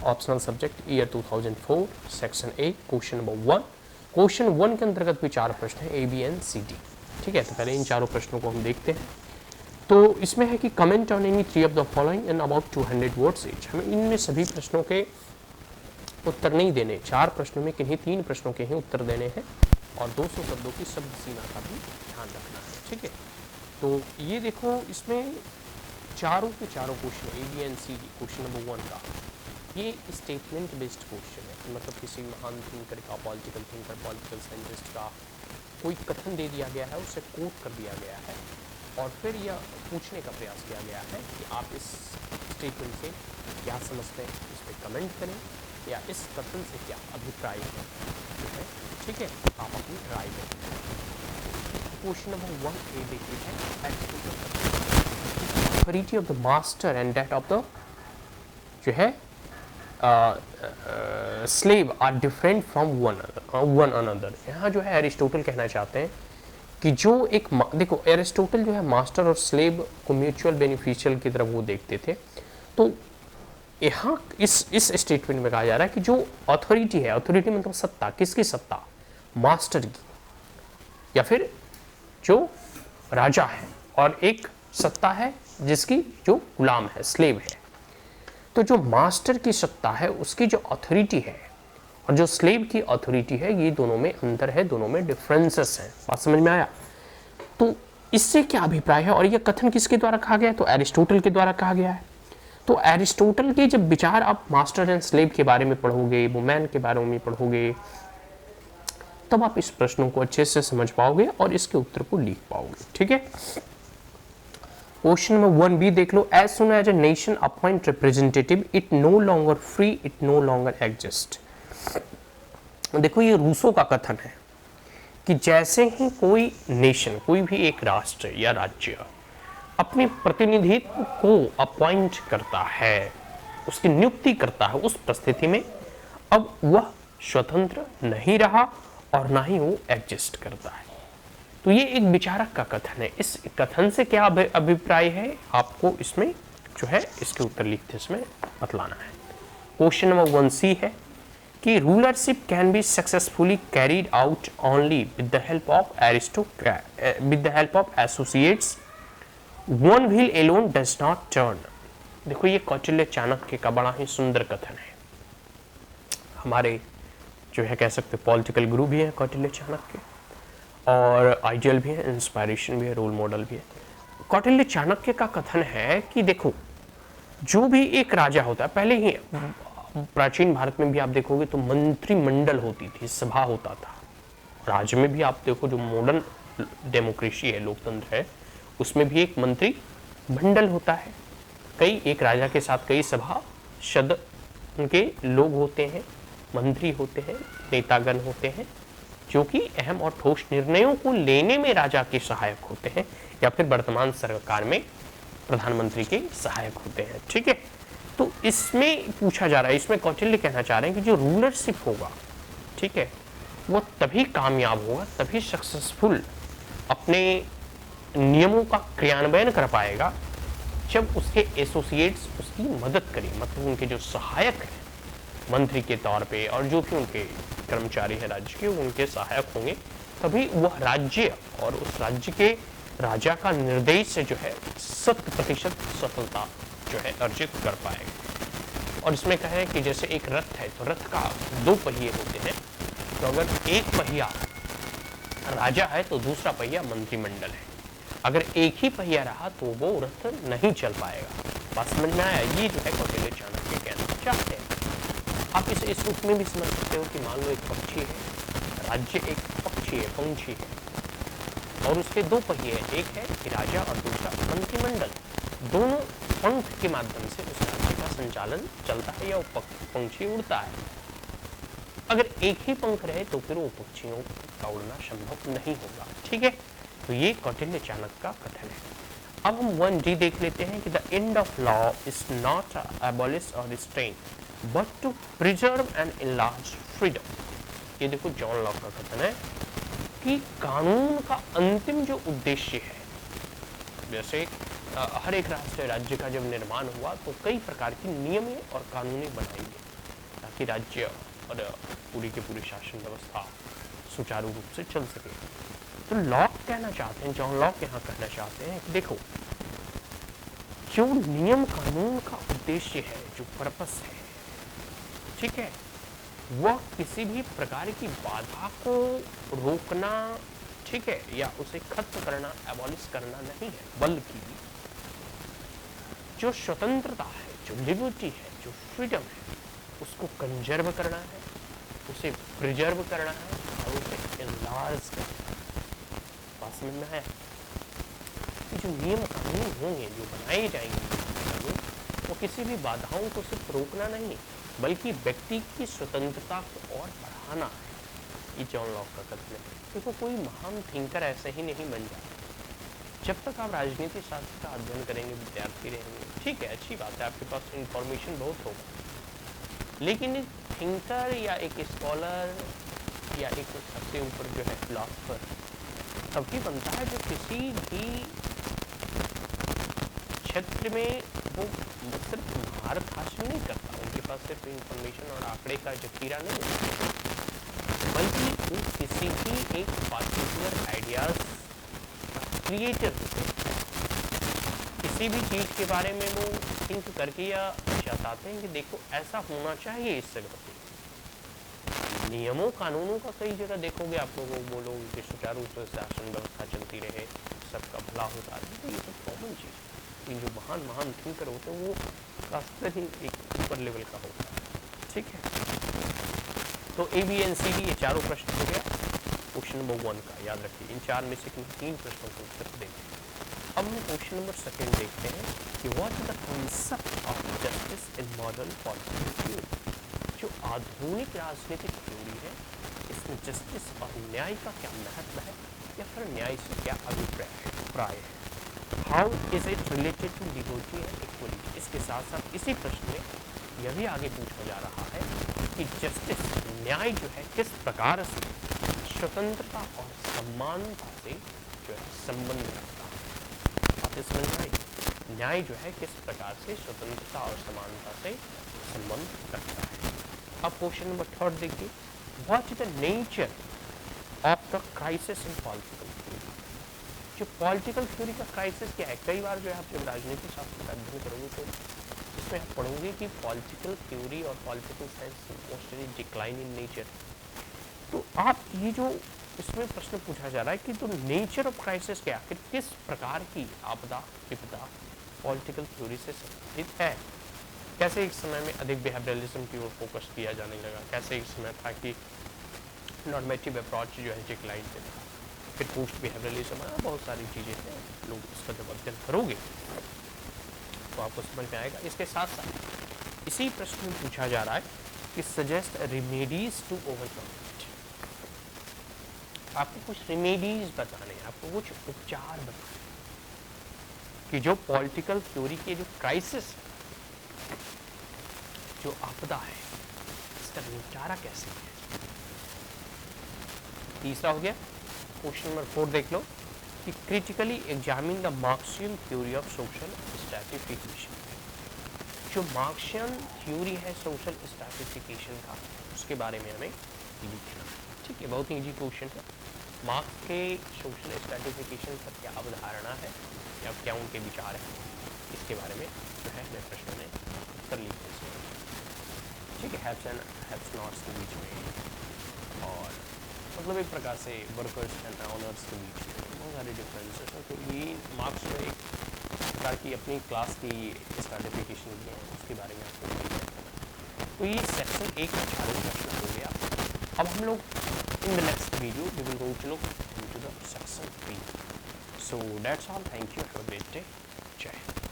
Optional subject year 2004 section A question number 1। Question 1 के अंतर्गत भी 4 प्रश्न हैं, A B and C D. ठीक है, तो पहले इन चारों प्रश्नों को हम देखते हैं। तो इसमें है कि comment on any 3 of the following in about 200 words each. हमें इनमें सभी प्रश्नों के उत्तर नहीं देने, 4 प्रश्नों में किन्हीं 3 प्रश्नों के ही उत्तर देने हैं और 200 शब्दों की शब्द सीमा का भी ध्यान रखना है। ठीक है, तो ये देखो इसमें चारों के चारों question A B and C D, question number 1 का ये स्टेटमेंट बेस्ड क्वेश्चन है। मतलब किसी महान थिंकर का, पॉलिटिकल थिंकर, पॉलिटिकल साइंटिस्ट का कोई कथन दे दिया गया है, उसे कोट कर दिया गया है और फिर यह पूछने का प्रयास किया गया है कि आप इस स्टेटमेंट से क्या समझते हैं, इस पर कमेंट करें या इस कथन से क्या अभिप्राय है। ठीक है, आप अपनी राय दें। क्वेश्चन नंबर 1 ए देखिए है authority of the master and that of the जो है slave are different from one another. यहाँ जो है एरिस्टोटल कहना चाहते हैं कि जो एक देखो एरिस्टोटल जो है मास्टर और स्लेव को म्यूचुअल बेनिफिशियल की तरफ वो देखते थे। तो यहाँ इस स्टेटमेंट में कहा जा रहा है कि जो अथॉरिटी है, अथॉरिटी मतलब सत्ता, किसकी सत्ता, मास्टर की, या फिर जो राजा है, और एक सत्ता है जिसकी जो गुलाम है, स्लेव है। तो जो मास्टर की सत्ता है उसकी जो अथॉरिटी है और जो स्लेव की अथॉरिटी है, ये दोनों में अंतर है, दोनों में डिफरेंसेस हैं। बात समझ में आया? तो इससे क्या अभिप्राय है और ये कथन किसके द्वारा कहा गया है? तो एरिस्टोटल के द्वारा कहा गया है। तो एरिस्टोटल के जब विचार आप मास्टर एंड स्लेव के बारे में पढ़ोगे, वुमेन के बारे में पढ़ोगे, तब आप इस प्रश्नों को अच्छे से समझ पाओगे और इसके उत्तर को लिख पाओगे। ठीक है, क्वेश्चन नंबर 1 बी देख लो। As soon as a nation appoint representative it no longer free, it no longer exist. देखो ये रूसो का कथन है कि जैसे ही कोई नेशन, कोई भी एक राष्ट्र या राज्य अपने प्रतिनिधित्व को अपॉइंट करता है, उसकी नियुक्ति करता है, उस परिस्थिति में अब वह स्वतंत्र नहीं रहा और ना ही वो एग्जिस्ट करता है। तो ये एक विचारक का कथन है। इस कथन से क्या अभिप्राय है आपको इसमें जो है इसके उत्तर लिखते इसमें बतलाना है। क्वेश्चन नंबर 1 सी है कि rulership can be successfully carried out only with the help of associates, one wheel alone does not turn. देखो ये कौटिल्य चाणक्य का बड़ा ही सुंदर कथन है। हमारे जो है कह सकते पॉलिटिकल गुरु भी है कौटिल्य चाणक्य, और आइडियल भी है, इंस्पायरेशन भी है, रोल मॉडल भी है। कौटिल्य चाणक्य का कथन है कि देखो जो भी एक राजा होता है, पहले ही प्राचीन भारत में भी आप देखोगे तो मंत्रिमंडल होती थी, सभा होता था। राज्य में भी आप देखो जो मॉडर्न डेमोक्रेसी है, लोकतंत्र है, उसमें भी एक मंत्री मंडल होता है। कई एक राजा के साथ कई सभासद उनके लोग होते हैं, मंत्री होते हैं, नेतागण होते हैं, जो कि अहम और ठोस निर्णयों को लेने में राजा के सहायक होते हैं या फिर वर्तमान सरकार में प्रधानमंत्री के सहायक होते हैं। ठीक है, तो इसमें पूछा जा रहा है, इसमें कौटिल्य कहना चाह रहे हैं कि जो रूलरशिप होगा, ठीक है, वो तभी कामयाब होगा, तभी सक्सेसफुल अपने नियमों का क्रियान्वयन कर पाएगा जब उसके एसोसिएट्स उसकी मदद करें, मतलब उनके जो सहायक हैं मंत्री के तौर पे और जो भी उनके कर्मचारी हैं राज्य के, उनके सहायक होंगे, तभी वह राज्य और उस राज्य के राजा का निर्देश से जो है 100% सफलता जो है अर्जित कर पाएगा। और इसमें कहें कि जैसे एक रथ है तो रथ का 2 पहिए होते हैं, तो अगर एक पहिया राजा है तो दूसरा पहिया मंत्रिमंडल है। अगर एक ही पहिया रहा तो वो रथ नहीं चल पाएगा। बात समझ में आया? ये जो है कौटिल्य चाणक्य कहना चाहते हैं। आप इसे इस रूप में भी समझ सकते हो कि मान लो एक पक्षी है, राज्य एक पक्षी है, पंछी है, और उसके 2 पहिए हैं, एक है कि राजा और दूसरा मंत्रिमंडल। दोनों पंख के माध्यम से उस राज्य का संचालन चलता है या वो पंछी उड़ता है। अगर एक ही पंख रहे तो फिर वो पक्षियों का उड़ना संभव नहीं होगा। ठीक है, तो ये कौटिल्य चाणक्य का कथन है। अब हम 1D देख लेते हैं कि the end of law is not abolish और restrain but to preserve and enlarge freedom. ये देखो जॉन लॉक का कथन है कि कानून का अंतिम जो उद्देश्य है, जैसे हर एक राष्ट्र राज्य का जब निर्माण हुआ तो कई प्रकार की नियमें और कानूनें बनाई गई। कि राज्य और पूरी की पूरी शासन व्यवस्था सुचारू रूप से चल सके। तो लॉक कहना चाहते हैं, जॉन लॉक यहाँ कहना चाहते हैं कि देखो, जो नियम कानून का उद्देश्य है, जो पर्पस है, ठीक है, वह किसी भी प्रकार की बाधा को रोकना, ठीक है, या उसे खत्म करना, एबॉलिश करना नहीं है, बल्कि जो स्वतंत्रता है, जो लिबर्टी है, जो फ्रीडम है, उसको कंजर्व करना है, उसे प्रिजर्व करना है और उसे एनलार्ज करना है। बात समझ में आया? जो नियम कानून होंगे, जो बनाए जाएंगे, वो किसी भी बाधाओं को सिर्फ रोकना नहीं, बल्कि व्यक्ति की स्वतंत्रता को और बढ़ाना है। ये जॉन लॉक का कथन है। देखो, कोई महान थिंकर ऐसे ही नहीं बन जाता। जब तक आप राजनीति शास्त्र का अध्ययन करेंगे, विद्यार्थी रहेंगे, ठीक है, अच्छी बात है, आपके पास इंफॉर्मेशन बहुत होगा, लेकिन एक थिंकर या एक स्कॉलर या एक सबसे ऊपर जो है फिलॉसफर तभी बनता है जो किसी भी क्षेत्र में वो सिर्फ महारत हासिल नहीं करता, उनके पास सिर्फ इंफॉर्मेशन और आंकड़े का जखीरा नहीं है, बल्कि वो किसी भी एक पार्टिकुलर आइडियाज क्रिएटर होते हैं। किसी भी चीज के बारे में वो थिंक करके या चाहते हैं कि देखो ऐसा होना चाहिए इस जगह पे। नियमों कानूनों का कई जगह देखोगे आप लोगों को, बोलोगे कि सुचारू रूप से शासन व्यवस्था चलती रहे, सबका भला होता है, तो ये सब कॉमन चीज है। जो महान महान थिंकर होते हैं वो का स्तर ही एक ऊपर लेवल का होता है, ठीक है। तो ABNCD ये चारों प्रश्न हो गया क्वेश्चन नंबर 1 का, याद रखिए। इन चार में से 3 प्रश्नों को उत्तर देंगे। अब हम क्वेश्चन नंबर 2 देखते हैं कि what is the concept of justice in modern political theory. जो आधुनिक राजनीतिक थ्योरी है, इसमें जस्टिस और न्याय का क्या महत्व है, या फिर न्याय से क्या अभिप्राय है। How is it related to liberty and equality. इसके साथ साथ इसी प्रश्न में यह भी आगे पूछा जा रहा है कि जस्टिस, न्याय जो है, किस प्रकार से स्वतंत्रता और समानता से जो है संबंध रखता है। आप इस समझ में, न्याय जो है किस प्रकार से स्वतंत्रता और समानता से संबंध रखता है। अब क्वेश्चन नंबर 3 देखिए, what is the nature of the crisis in political theory. जो पॉलिटिकल थ्योरी का क्राइसिस क्या है। कई बार जो है आप जब राजनीतिक शास्त्र का अध्ययन करोगे तो इसमें आप पढ़ोगे कि पॉलिटिकल थ्योरी और political science mostly decline in nature. तो आप ये जो इसमें प्रश्न पूछा जा रहा है कि तो नेचर ऑफ क्राइसिस क्या है, किस प्रकार की आपदा विपदा पॉलिटिकल थ्योरी से संबंधित है। कैसे एक समय में अधिक बिहेवियरलिज्म की ओर फोकस किया जाने लगा, कैसे एक समय था कि नॉर्मेटिव अप्रोच जो है डिक्लाइन पे था, फिर पोस्ट बिहेवियरलिज्म आया, बहुत सारी चीज़ें हैं। लोग इसका जब अध्ययन करोगे तो आपको समझ में आएगा। इसके साथ साथ इसी प्रश्न में पूछा जा रहा है कि suggest remedies to overcome it. आपको कुछ रेमेडीज बताने हैं, आपको कुछ उपचार बताने कि जो पॉलिटिकल थ्योरी के जो क्राइसिस, जो आपदा है, इसका निपटारा कैसे है। तीसरा हो गया क्वेश्चन नंबर 4 देख लो कि critically examine the Marxian theory of social stratification. जो मार्क्सियन थ्योरी है सोशल स्ट्रैटिफिकेशन का, उसके बारे में हमें लिखना है, ठीक है। बहुत ही इजी क्वेश्चन है। मार्क्स के सोशल स्ट्रैटिफिकेशन पर क्या अवधारणा है या क्या उनके विचार हैं, इसके बारे में जो है मैं प्रश्न में उत्तर लिख दें, ठीक है। हैव्स एंड हैव्स नॉट्स के बीच में, और मतलब एक प्रकार से वर्कर्स एंड ऑनर्स के बीच में बहुत सारे डिफरेंसेस हैं। तो ये मार्क्स में एक प्रकार की अपनी क्लास की स्ट्रैटिफिकेशन की है, उसके बारे में आपको बताना। तो ये सेक्शन 1 का चालू प्रश्न हो गया। अब हम लोग in the next video we will go to look into the section 3। So that's all, thank you, have a great day, जय हिंद।